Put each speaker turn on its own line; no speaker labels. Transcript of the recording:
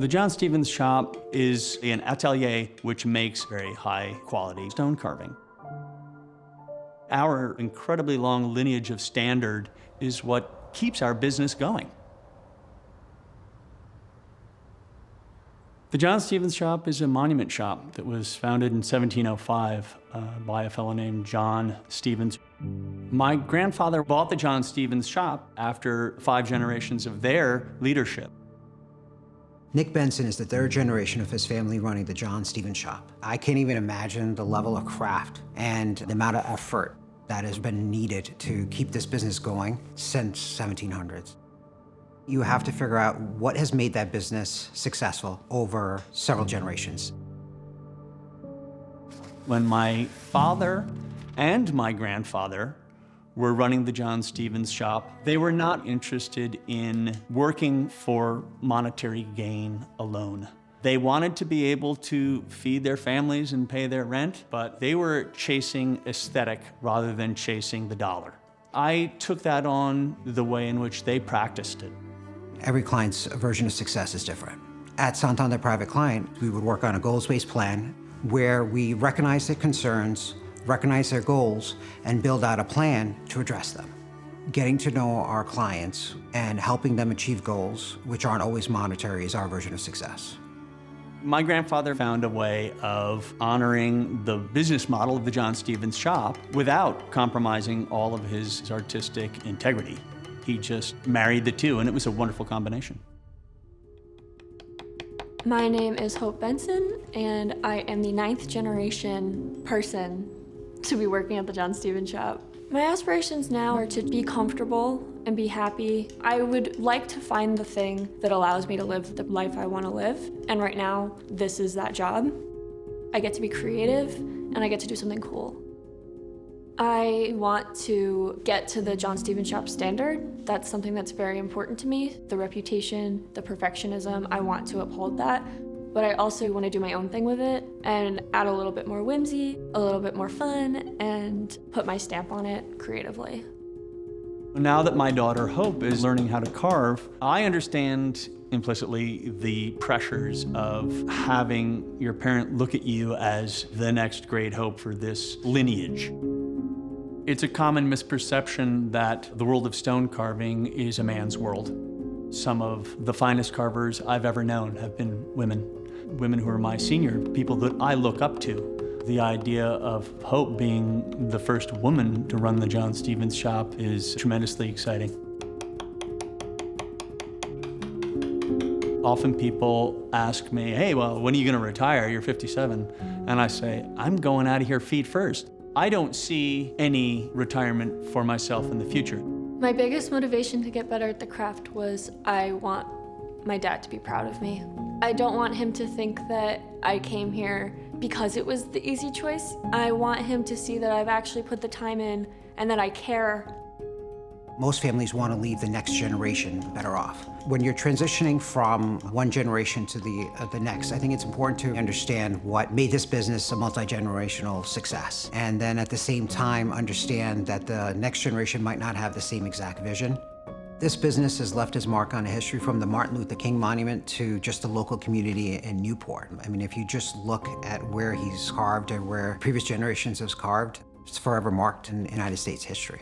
The John Stevens shop is an atelier which makes very high quality stone carving. Our incredibly long lineage of standard is what keeps our business going. The John Stevens shop is a monument shop that was founded in 1705 by a fellow named John Stevens. My grandfather bought the John Stevens shop after 5 generations of their leadership.
Nick Benson is the 3rd generation of his family running the John Stevens shop. I can't even imagine the level of craft and the amount of effort that has been needed to keep this business going since 1700s. You have to figure out what has made that business successful over several generations.
When my father and my grandfather were running the John Stevens shop, they were not interested in working for monetary gain alone. They wanted to be able to feed their families and pay their rent, but they were chasing aesthetic rather than chasing the dollar. I took that on the way in which they practiced it.
Every client's version of success is different. At Santander Private Client, we would work on a goals-based plan where we recognize their concerns, recognize their goals, and build out a plan to address them. Getting to know our clients and helping them achieve goals, which aren't always monetary, is our version of success.
My grandfather found a way of honoring the business model of the John Stevens shop without compromising all of his artistic integrity. He just married the two, and it was a wonderful combination.
My name is Hope Benson, and I am the 9th generation person to be working at the John Stevens shop. My aspirations now are to be comfortable and be happy. I would like to find the thing that allows me to live the life I want to live, and right now, this is that job. I get to be creative, and I get to do something cool. I want to get to the John Stevens shop standard. That's something that's very important to me. The reputation, the perfectionism, I want to uphold that. But I also want to do my own thing with it and add a little bit more whimsy, a little bit more fun, and put my stamp on it creatively.
Now that my daughter Hope is learning how to carve, I understand implicitly the pressures of having your parent look at you as the next great hope for this lineage. It's a common misperception that the world of stone carving is a man's world. Some of the finest carvers I've ever known have been women. Women who are my senior, people that I look up to. The idea of Hope being the first woman to run the John Stevens shop is tremendously exciting. Often people ask me, hey, well, when are you going to retire? You're 57. And I say, I'm going out of here feet first. I don't see any retirement for myself in the future.
My biggest motivation to get better at the craft was I want my dad to be proud of me. I don't want him to think that I came here because it was the easy choice. I want him to see that I've actually put the time in and that I care.
Most families want to leave the next generation better off. When you're transitioning from one generation to the next, I think it's important to understand what made this business a multi-generational success. And then at the same time, understand that the next generation might not have the same exact vision. This business has left its mark on history from the Martin Luther King Monument to just the local community in Newport. I mean, if you just look at where he's carved or where previous generations have carved, it's forever marked in United States history.